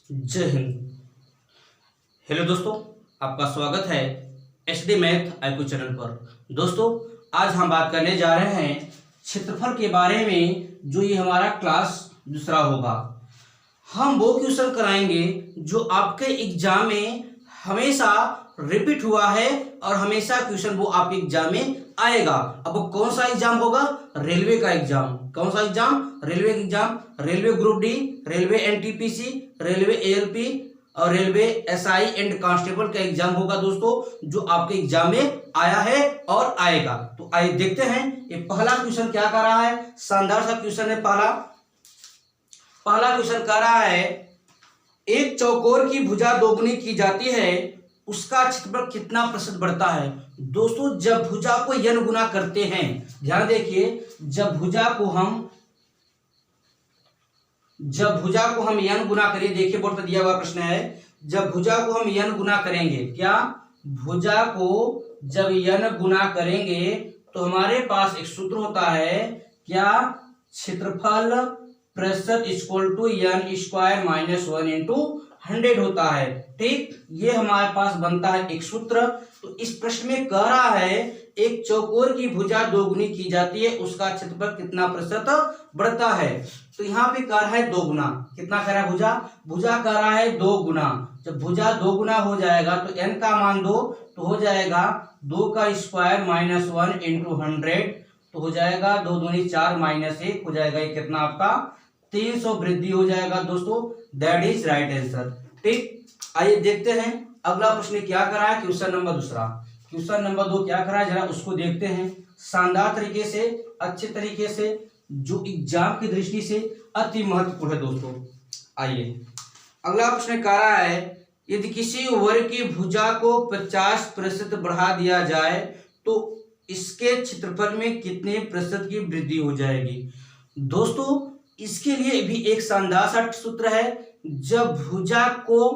जय हिंद। हेलो दोस्तों, आपका स्वागत है एचडी मैथ आईक्यू चैनल पर। दोस्तों, आज हम बात करने जा रहे हैं क्षेत्रफल के बारे में, जो ये हमारा क्लास दूसरा होगा। हम वो क्वेश्चन कराएंगे जो आपके एग्जाम में हमेशा रिपीट हुआ है और हमेशा क्वेश्चन वो आपके एग्जाम में आएगा। अब वो कौन सा एग्जाम होगा? रेलवे का एग्जाम। कौन सा एग्जाम? रेलवे का exam. Railway group D, railway NTPC, railway ALP और रेलवे एसआई एंड कांस्टेबल का एग्जाम होगा दोस्तों, जो आपके एग्जाम में आया है और आएगा। तो आइए देखते हैं ये पहला क्वेश्चन क्या कर रहा है। शानदार सा क्वेश्चन है। पहला क्वेश्चन कर रहा है, एक चौकोर की भुजा दोगुनी की जाती है, उसका क्षेत्रफल कितना प्रतिशत बढ़ता है? दोस्तों, जब भुजा को n गुना करते हैं, ध्यान देखिए, जब भुजा को हम n गुना करें, देखिए बोर्ड पर दिया हुआ प्रश्न है, जब भुजा को हम n गुना करेंगे, क्या भुजा को जब n गुना करेंगे तो हमारे पास एक सूत्र होता है, क्या? क्षेत्रफल प्रतिशत equal to n square minus 1 into 100 होता है। ठीक, ये हमारे पास बनता है एक सूत्र। तो इस प्रश्न में कह रहा है, एक चौकोर की भुजा दोगुनी की जाती है, उसका क्षेत्रफल कितना प्रतिशत बढ़ता है? तो यहाँ पे कह रहा है 2 गुना। कितना कह रहा है? भुजा कह रहा है 2 गुना। जब भुजा 2 गुना हो जाएगा तो n का मान 2, तो हो जाएगा 2 का स्क्वायर माइनस 1 इंटू 100, तो हो जाएगा 2 दूनी 4 माइनस 1, हो जाएगा ये कितना आपका 300 वृद्धि हो जाएगा दोस्तों। That is right answer. ठीक, आइए देखते हैं अगला प्रश्न क्या करा है। क्वेश्चन नंबर दूसरा, क्वेश्चन नंबर 2 क्या करा है, जरा उसको देखते हैं शानदार तरीके से, अच्छे तरीके से, जो एग्जाम की दृष्टि से अति महत्वपूर्ण है दोस्तों। आइए अगला प्रश्न कह रहा है, यदि किसी वर्ग की भुजा को 50% बढ़ा दिया जाए तो इसके क्षेत्रफल में कितने प्रतिशत की वृद्धि हो जाएगी? दोस्तों, इसके लिए भी एक शानदार सा सूत्र है। जब भुजा को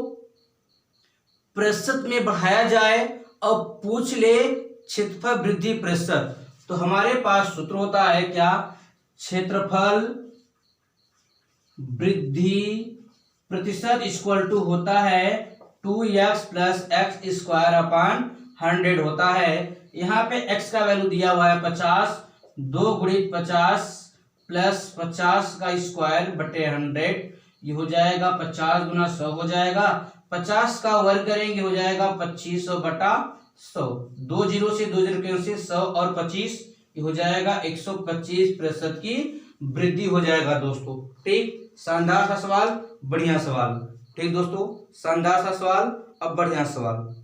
प्रतिशत में बढ़ाया जाए और पूछ ले क्षेत्रफल वृद्धि प्रतिशत, तो हमारे पास सूत्र होता है, क्या? क्षेत्रफल वृद्धि प्रतिशत इक्वल टू होता है 2x plus x square upon 100 होता है। यहाँ पे x का वैल्यू दिया हुआ है 50, 2 गुणित 50 प्लस 50 का स्क्वायर बटे 100, ये हो जाएगा 50 गुना 100 हो जाएगा। 50 का वर्ग करेंगे, हो जाएगा 2500 बटा 100। 2 जीरो से 2 जीरो कैंसिल, 100 और 25, ये हो जाएगा 125% की वृद्धि हो जाएगा दोस्तों। ठीक, शानदार सा सवाल, बढ़िया सवाल। ठीक दोस्तों, शानदार सा सवाल, अब बढ़िया सवाल।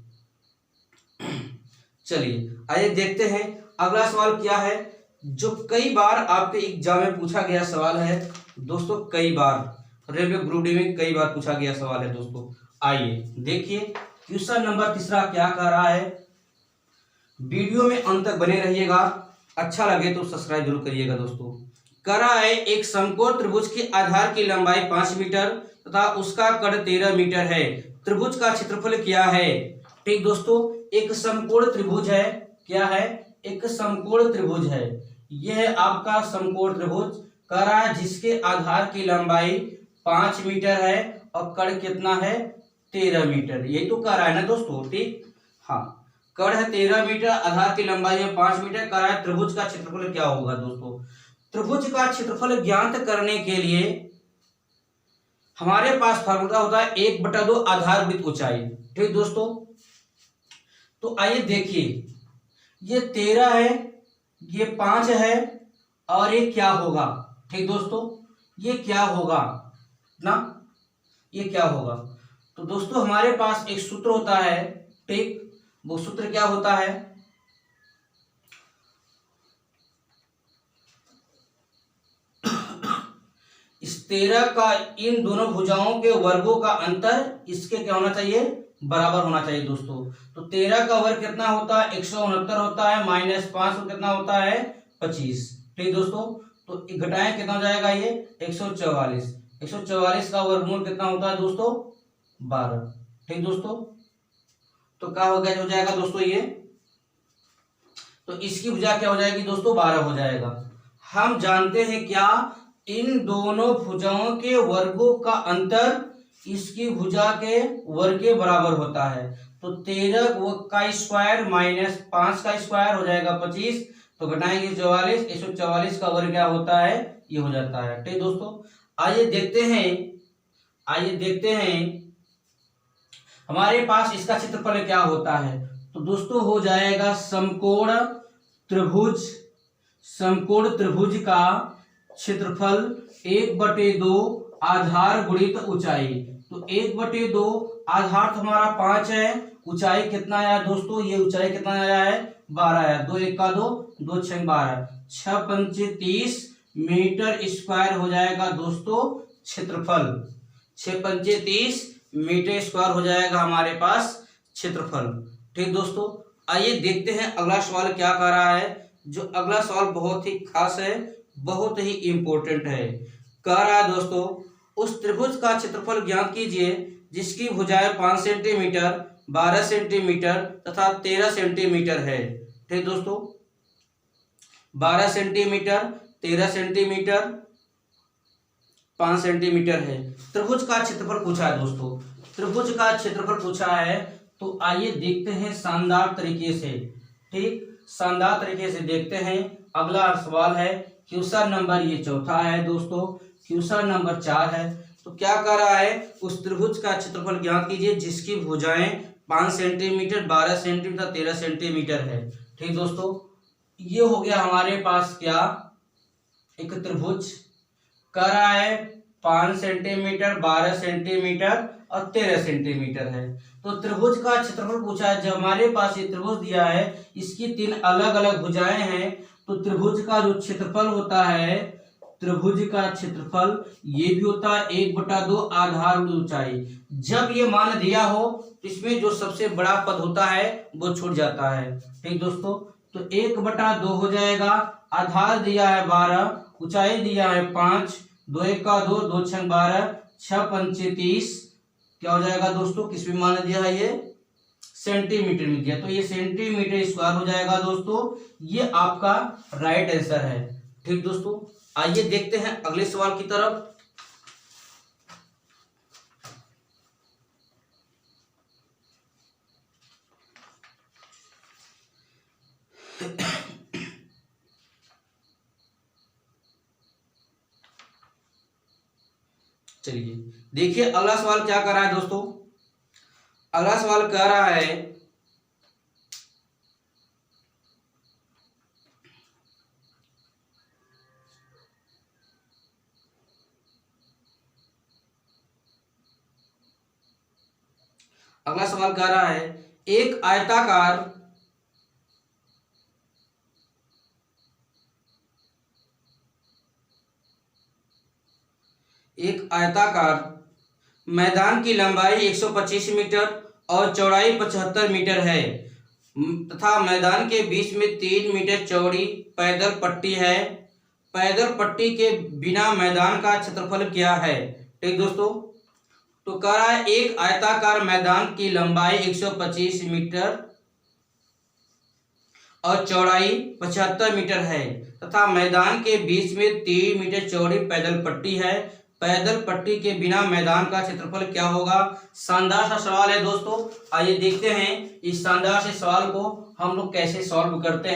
चलिए आइए देखते हैं अगला सवाल क्या है, जो कई बार आपके एग्जाम में पूछा गया सवाल है दोस्तों। कई बार रेलवे ग्रुप डी में कई बार पूछा गया सवाल है दोस्तों। आइए देखिए क्वेश्चन नंबर तीसरा क्या कह रहा है। वीडियो में अंत तक बने रहिएगा, अच्छा लगे तो सब्सक्राइब जरूर करिएगा दोस्तों। कह रहा है, एक समकोण त्रिभुज के आधार की लंबाई 5 मीटर तथा उसका कद 13 मीटर है, त्रिभुज का क्षेत्रफल क्या है? ठीक दोस्तों, एक समकोण त्रिभुज है। क्या है? एक समकोण त्रिभुज है। यह आपका समकोण त्रिभुज कह रहा है, जिसके आधार की लंबाई 5 मीटर है और कद कितना है? 13 मीटर। यही तो कह रहा है ना दोस्तों। ठीक, हाँ, कद है 13 मीटर, आधार की लंबाई है 5 मीटर। कह रहा है त्रिभुज का क्षेत्रफल क्या होगा दोस्तों? त्रिभुज का क्षेत्रफल ज्ञात करने के लिए हमारे पास फार्मूला होता है 1/2 आधार वृत्त ऊंचाई। ठीक दोस्तों, तो आइए देखिए, ये 13 है, ये 5 है और ये क्या होगा? ठीक दोस्तों, ये क्या होगा ना, ये क्या होगा? तो दोस्तों हमारे पास एक सूत्र होता है। ठीक, वो सूत्र क्या होता है? इस 13 का इन दोनों भुजाओं के वर्गों का अंतर इसके क्या होना चाहिए? बराबर होना चाहिए दोस्तों। तो 13 का वर्ग कितना होता है? 169 होता है, माइनस 5 कितना होता है? 25। ठीक दोस्तों, तो घटाएं कितना हो जाएगा? ये 144। 144 का वर्गमूल कितना होता है दोस्तों? 12। ठीक दोस्तों, तो क्या हो गया, हो जाएगा दोस्तों ये, तो इसकी भुजा क्या हो जाएगी दोस्तों? 12 हो जाएगा। हम जानते हैं क्या, इन दोनों भुजाओं के वर्गों का अंतर इसकी भुजा के वर्ग के बराबर होता है। तो 13 का स्क्वायर माइनस 5 का स्क्वायर हो जाएगा 25, तो घटाएंगे 44, 144 का वर्ग क्या होता है, ये हो जाता है। ठीक दोस्तों, आइए देखते हैं हमारे पास इसका क्षेत्रफल क्या होता है। तो दोस्तों हो जाएगा समकोण त्रिभुज का क्षेत्रफल 1/2 आधार गुणित ऊंचाई। तो 1/2 आधार तो हमारा 5 है, ऊंचाई कितना आया दोस्तों, ये ऊंचाई कितना आया है, 12 आया। 2 1 का 2, 2 6 12, 6 5 30 मीटर स्क्वायर हो जाएगा दोस्तों क्षेत्रफल। 6 5 30 मीटर स्क्वायर हो जाएगा हमारे पास क्षेत्रफल। ठीक दोस्तों, आइए देखते हैं अगला सवाल क्या कह रहा है। जो अगला सवाल बहुत ही खास है, बहुत ही इंपॉर्टेंट है। कह रहा है दोस्तों, उस त्रिभुज का क्षेत्रफल ज्ञात कीजिए जिसकी भुजाएं 5 सेंटीमीटर, 12 सेंटीमीटर तथा 13 सेंटीमीटर है। ठीक दोस्तों, 12 सेंटीमीटर, 13 सेंटीमीटर, 5 सेंटीमीटर है। त्रिभुज का क्षेत्रफल पूछा है दोस्तों, त्रिभुज का क्षेत्रफल पूछा है। तो आइए देखते हैं शानदार तरीके से। ठीक, शानदार तरीके से देखते हैं। अगला सवाल है क्वेश्चन नंबर, ये चौथा है दोस्तों, क्वेश्चन नंबर 4 है। तो क्या कह रहा है, उस त्रिभुज का क्षेत्रफल ज्ञात कीजिए जिसकी भुजाएं 5 सेंटीमीटर, 12 सेंटीमीटर, 13 सेंटीमीटर है। ठीक दोस्तों, ये हो गया हमारे पास क्या, एक त्रिभुज। कह रहा है 5 सेंटीमीटर, 12 सेंटीमीटर और 13 सेंटीमीटर है। तो त्रिभुज का क्षेत्रफल पूछा है। जब हमारे पास ये त्रिभुज दिया है, इसकी 3 अलग अलग भुजाएं हैं, तो त्रिभुज का जो क्षेत्रफल होता है, त्रिभुज का क्षेत्रफल ये भी होता है 1/2 आधार ऊंचाई। जब ये मान दिया हो तो इसमें जो सबसे बड़ा पद होता है वो छूट जाता है। ठीक दोस्तों, तो 1/2 हो जाएगा। आधार दिया है 12, ऊंचाई दिया है 5, 2 1 का 2, 2 6 12, 6 5 30, क्या हो जाएगा दोस्तों, किस में मान दिया है, ये सेंटीमीटर में दिया, तो ये सेंटीमीटर स्क्वायर हो जाएगा दोस्तों। ये आपका राइट आंसर है। ठीक दोस्तों, आइए देखते हैं अगले सवाल की तरफ। चलिए देखिए अगला सवाल क्या कर रहा है दोस्तों। अगला सवाल कह रहा है, अगला सवाल कह रहा है एक आयताकार मैदान की लंबाई 125 मीटर और चौड़ाई 75 मीटर है तथा मैदान के बीच में 3 मीटर चौड़ी पैदल पट्टी है। पैदल पट्टी के बिना मैदान का क्षेत्रफल क्या है। ठीक दोस्तों, तो कह रहा है एक आयताकार मैदान की लंबाई 125 मीटर और चौड़ाई 75 मीटर है तथा मैदान के बीच में 3 मीटर चौड़ी पैदल पट्टी है। पैदल पट्टी के बिना मैदान का क्षेत्रफल क्या होगा। शानदार सा सवाल है दोस्तों। आइए देखते हैं इस शानदार से सवाल को हम लोग कैसे सॉल्व करते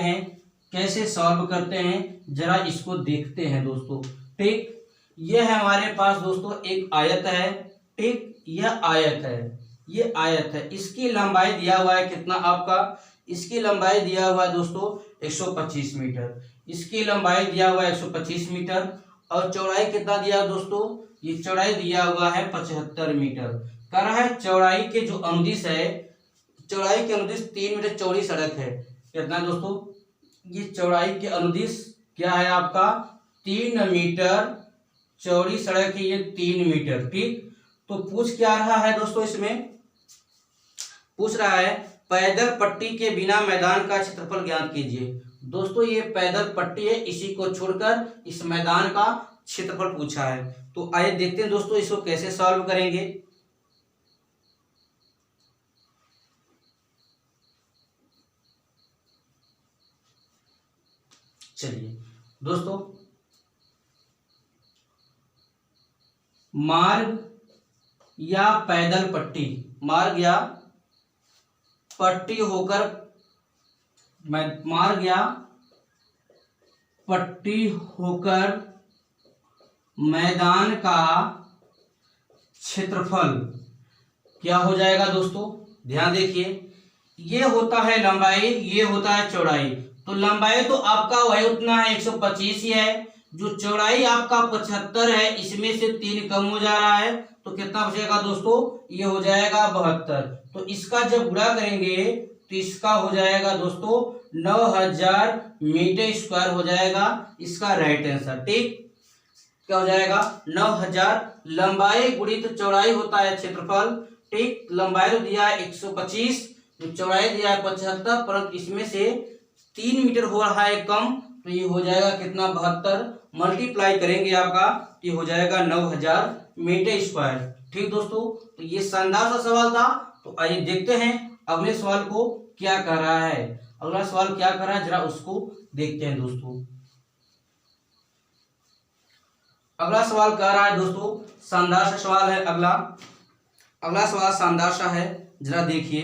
हैं, जरा इसको देखते हैं दोस्तों। ठीक, यह है हमारे पास दोस्तों एक आयत है। ठीक, यह आयत है, इसकी लंबाई दिया हुआ है कितना आपका, इसकी लंबाई दिया हुआ है दोस्तों 125 मीटर, इसकी लंबाई दिया हुआ है 125 मीटर और चौड़ाई कितना दिया दोस्तों, ये चौड़ाई दिया हुआ है 75 मीटर। कह रहा है चौड़ाई के जो अनुदिश है, चौड़ाई के अनुदिश 3 मीटर चौड़ी सड़क है। कितना दोस्तों, ये चौड़ाई के अनुदिश क्या है आपका 3 मीटर चौड़ी सड़क है, ये 3 मीटर। ठीक, तो पूछ क्या रहा है दोस्तों, इसमें पूछ रहा है पैदल पट्टी के बिना मैदान का क्षेत्रफल ज्ञात कीजिए। दोस्तों ये पैदल पट्टी है, इसी को छोड़कर इस मैदान का क्षेत्रफल पूछा है। तो आइए देखते हैं दोस्तों इसको कैसे सॉल्व करेंगे। चलिए दोस्तों, मार्ग या पैदल पट्टी, मार्ग या पट्टी होकर मार्ग या पट्टी होकर मैदान का क्षेत्रफल क्या हो जाएगा दोस्तों? ध्यान देखिए, ये होता है लंबाई, ये होता है चौड़ाई। तो लंबाई तो आपका वही उतना है 125 ही है, जो चौड़ाई आपका 75 है, इसमें से 3 कम हो जा रहा है, तो कितना बचेगा दोस्तों? ये हो जाएगा 72। तो इसका जब गुणा करेंगे तो इसका हो जाएगा दोस्तों 9000 मीटर स्क्वायर हो जाएगा इसका राइट आंसर। ठीक, क्या हो जाएगा? 9000 लंबाई गुणित चौड़ाई होता है क्षेत्रफल। ठीक, लंबाई तो दिया है 125, तो चौड़ाई दिया है 75, परंतु इसमें से 3 मीटर हो रहा है कम, तो ये हो जाएगा कितना? 72। मल्टीप्लाई करेंगे आपका, ये हो जाएगा 9000 मीटर स्क्वायर। ठीक दोस्तों, तो ये शानदार सा सवाल था। तो आइए देखते हैं अगले सवाल को क्या कह रहा है। अगला सवाल क्या कह रहा है जरा उसको देखते हैं दोस्तों। अगला सवाल कह रहा है दोस्तों, शानदार सा सवाल है अगला सवाल शानदार सा है, जरा देखिए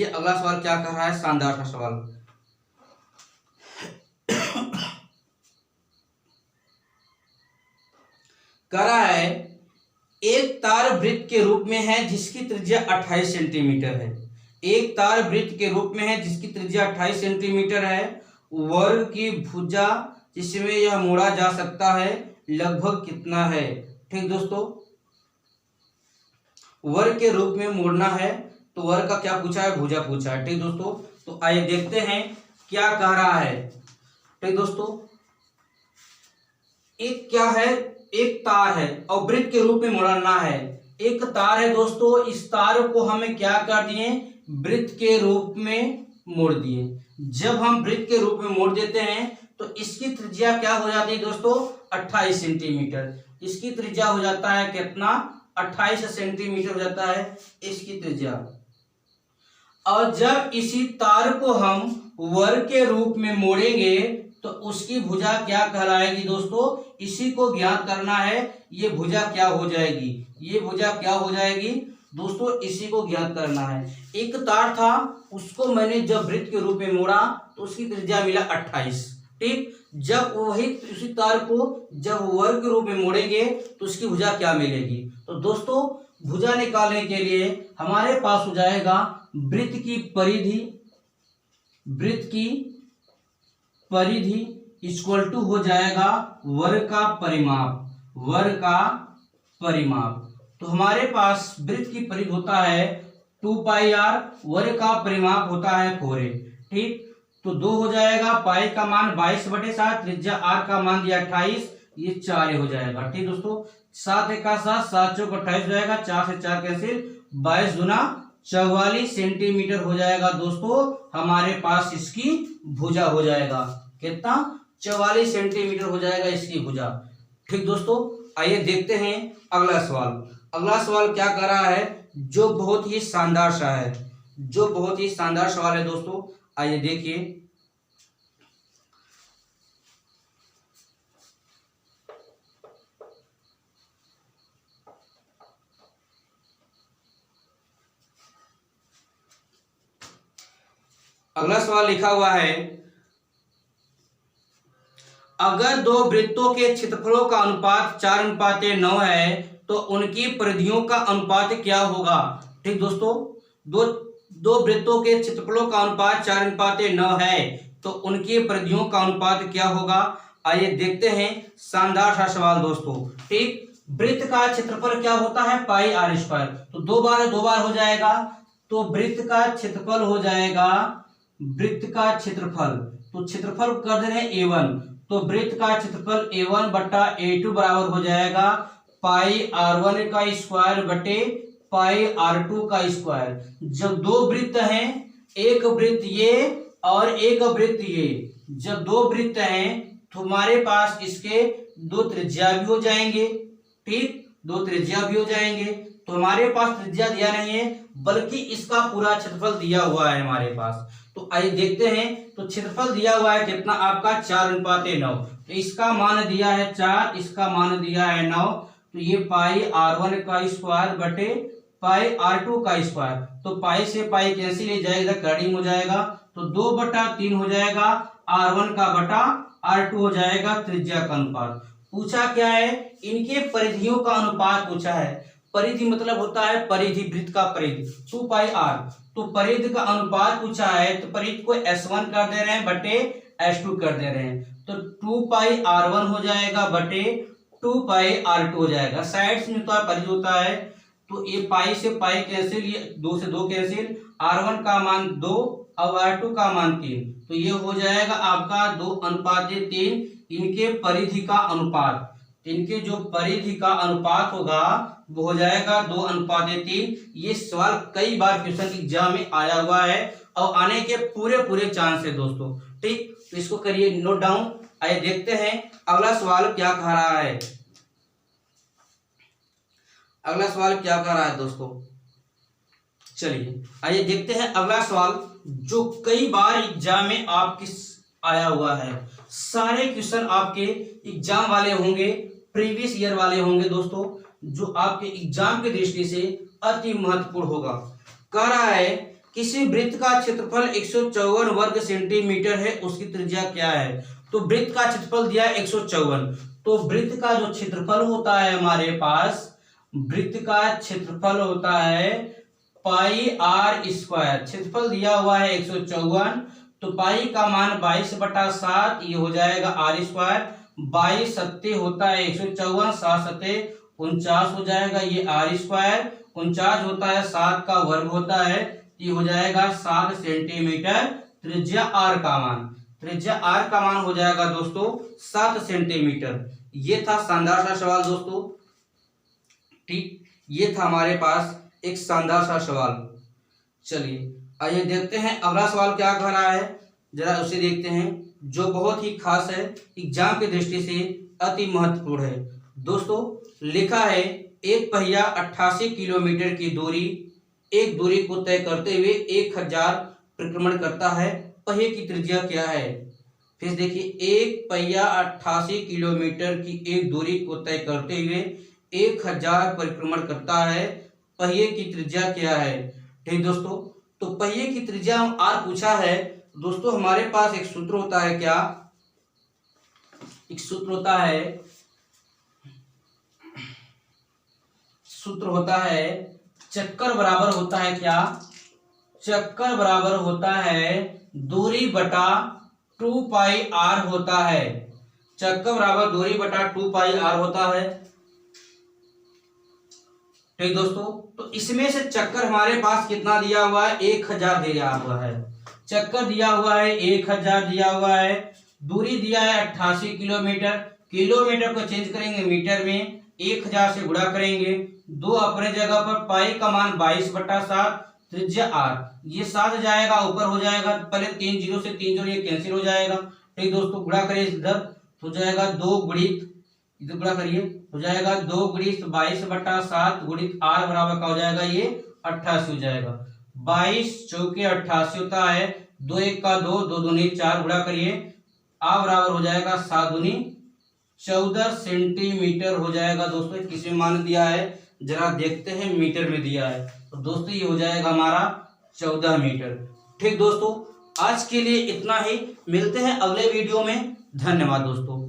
अगला सवाल क्या कह रहा है, शानदार सा सवाल। कह रहा है एक तार वृत्त के रूप में है जिसकी त्रिज्या 28 सेंटीमीटर है। एक तार वृत्त के रूप में है जिसकी त्रिज्या 28 सेंटीमीटर है। वर्ग की भुजा जिसमें यह मोड़ा जा सकता है लगभग कितना है? ठीक दोस्तों, वर्ग के रूप में मोड़ना है, तो वर्ग का क्या पूछा है? भुजा पूछा है। ठीक दोस्तों, तो आइए देखते हैं क्या कह रहा है। ठीक दोस्तों, एक क्या है? एक तार है और वृत्त के रूप में मोड़ना है। एक तार है दोस्तों, इस तार को हमें क्या कर दिए? वृत्त के रूप में मोड़ दिए। जब हम वृत्त के रूप में मोड़ देते हैं तो इसकी त्रिज्या क्या हो जाती है दोस्तों? 28 सेंटीमीटर। इसकी त्रिज्या हो जाता है कितना? 28 सेंटीमीटर हो जाता है इसकी त्रिज्या। और जब इसी तार को हम वर्ग के रूप में मोड़ेंगे तो उसकी भुजा क्या कहलाएगी दोस्तों? इसी को ज्ञात करना है। ये भुजा क्या हो जाएगी? ये भुजा क्या हो जाएगी दोस्तों? इसी को ज्ञात करना है। एक तार था, उसको मैंने जब वृत्त के रूप में मोड़ा तो उसकी त्रिज्या मिला 28। ठीक, जब वही उसी तार को जब वर्ग के रूप में मोड़ेंगे तो उसकी भुजा क्या मिलेगी? तो दोस्तों भुजा निकालने के लिए हमारे पास हो जाएगा वृत्त की परिधि इक्वल टू हो जाएगा वर्ग का परिमाप। तो हमारे पास वृत्त की परिधि होता है 2πr, वर्ग का परिमाप होता है 4a। ठीक, तो 2 हो जाएगा, पाई का मान 22/7, त्रिज्या r का मान दिया 28, ये 4 हो जाएगा। ठीक दोस्तों, 7 का 7, 7 चौक 28 हो जाएगा, 4 से 4 कैंसिल, 22 गुना 44 सेंटीमीटर हो जाएगा दोस्तों। हमारे पास इसकी भुजा हो जाएगा कितना? 44 सेंटीमीटर हो जाएगा इसकी भुजा। ठीक दोस्तों, आइए देखते हैं अगला सवाल। अगला सवाल क्या कर रहा है, जो बहुत ही शानदार सवाल है दोस्तों। आइए देखिए। अगला सवाल लिखा हुआ है, अगर दो वृत्तों के क्षेत्रफलों का अनुपात 4:9 है तो उनकी परिधियों का अनुपात क्या होगा? ठीक दोस्तों, दो वृत्तों के क्षेत्रफलों का अनुपात 4:9 है तो उनकी परिधियों का अनुपात क्या होगा? आइए देखते हैं शानदार सा सवाल दोस्तों। ठीक, वृत्त का क्षेत्रफल क्या होता है? πr²। तो 2 बार हो जाएगा, तो वृत्त का क्षेत्रफल हो जाएगा, तो क्षेत्रफल कर दे रहे हैं a1, तो वृत्त का क्षेत्रफल a1/a2 बराबर हो जाएगा πr1 का स्क्वायर बटे πr2 का स्क्वायर। जब दो वृत्त हैं, एक वृत्त ये और एक वृत्त ये, जब दो वृत्त हैं तो हमारे पास इसके 2 त्रिज्या भी हो जाएंगे। ठीक, 2 त्रिज्या भी हो जाएंगे, तो हमारे पास त्रिज्या दिया नहीं है बल्कि इसका पूरा क्षेत्रफल दिया हुआ है हमारे पास। तो आइए देखते हैं, तो क्षेत्रफल दिया हुआ है कितना आपका? 4:9। तो इसका मान दिया है 4, इसका मान दिया है 9, तो ये पाई R1 का स्क्वायर बटे पाई R2 का स्क्वायर। तो पाई से पाई कैंसिल हो जाएगा, कटिंग हो जाएगा, तो 2/3 हो जाएगा, R1 का बटा R2 हो जाएगा त्रिज्या का अनुपात। पूछा क्या है, इनके परिधियों का अनुपात पूछा है। परिधि मतलब होता है परिधि, वृत्त का परिधि 2πr। तो परिधि का अनुपात पूछा है, तो परिधि को S1 कर दे रहे हैं बटे S2 कर दे रहे हैं, तो 2πr1 हो जाएगा बटे 2πr2 हो जाएगा। साइड में तो परिधि होता है, तो ये पाई से पाई कैंसिल, ये 2 से 2 कैंसिल, R1 का मान 2 और R2 का मान 3, तो ये हो जाएगा आपका 2:3 इनके परिधि का अनुपात। इनके जो परिधि का अनुपात होगा वो हो जाएगा 2:3। ये सवाल कई बार क्वेश्चन एग्जाम में आया हुआ है और आने के पूरे चांस है दोस्तों। ठीक, तो इसको करिए नोट डाउन। आइए देखते हैं अगला सवाल क्या कह रहा है। अगला सवाल क्या कह रहा है दोस्तों, चलिए आइए देखते हैं अगला सवाल, जो कई बार एग्जाम में आपके आया हुआ है। सारे क्वेश्चन आपके एग्जाम वाले होंगे, प्रीवियस ईयर वाले होंगे दोस्तों, जो आपके एग्जाम की दृष्टि से अति महत्वपूर्ण होगा। कह रहा है किसी वृत्त का क्षेत्रफल 154 वर्ग सेंटीमीटर है, उसकी त्रिज्या क्या है। तो वृत्त का क्षेत्रफल दिया है 154, तो वृत्त का जो क्षेत्रफल होता है हमारे पास, वृत्त का क्षेत्रफल होता है पाई R स्क्वायर। क्षेत्रफल दिया हुआ है 154, तो पाई का मान 22/7, ये हो जाएगा R स्क्वायर। 22 सत्ते होता है 154, 7 सत्ते 49 हो जाएगा, ये R स्क्वायर। 49 होता है 7 का वर्ग होता है, ये हो जाएगा 7 सेंटीमीटर। त्रिज्या R का मान, त्रिज्या R का मान हो जाएगा दोस्तों 7 सेंटीमीटर। ये था शानदार सा सवाल दोस्तों। ठीक, ये था हमारे पास एक शानदार सा सवाल। चलिए आइए देखते हैं अगला सवाल क्या कह रहा है, जरा उसे देखते हैं, जो बहुत ही खास है, एग्जाम की दृष्टि से अति महत्वपूर्ण है दोस्तों। लिखा है एक पहिया 88 किलोमीटर की दूरी, एक दूरी को तय करते हुए 1000 परिक्रमण करता है, पहिए की त्रिज्या क्या है। फिर देखिए, एक पहिया 88 किलोमीटर की एक दूरी को तय करते हुए 1000 परिक्रमण करता है, पहिए की त्रिज्या क्या है। ठीक दोस्तों, तो पहिए की त्रिज्या R पूछा है दोस्तों। हमारे पास एक सूत्र होता है, क्या एक सूत्र होता है, सूत्र होता है चक्कर बराबर होता है क्या, चक्कर बराबर होता है दूरी बटा 2πr होता है। चक्कर बराबर दूरी बटा 2πr होता है। ठीक दोस्तों, तो इसमें से चक्कर हमारे पास कितना दिया हुआ है, 1000 दिया हुआ है। चक्कर दिया हुआ है 1000 दिया हुआ है, दूरी दिया है 88 किलोमीटर। किलोमीटर को चेंज करेंगे मीटर में, 1000 से गुणा करेंगे, 2 अपने जगह पर, पाई का मान 22/7, त्रिज्या R, ये 7 जाएगा ऊपर हो जाएगा, पहले 3 0 से 3 0 ये कैंसिल हो जाएगा। ठीक दोस्तों, गुणा करिए इधर, हो जाएगा 2 गुणित, इधर गुणा करिए, हो जाएगा 2 गुणित 22/7 गुणित R बराबर का हो जाएगा ये 88 हो जाएगा। 22 चौके 88 होता है, 2 1 का 2, 2 दूनी 4, गुणा करिए, R बराबर हो जाएगा 7 दूनी 14 सेंटीमीटर हो जाएगा दोस्तों। किसमें मान दिया है, जरा देखते हैं, मीटर में दिया है, तो दोस्तों ये हो जाएगा हमारा 14 मीटर। ठीक दोस्तों, आज के लिए इतना ही, मिलते हैं अगले वीडियो में। धन्यवाद दोस्तों।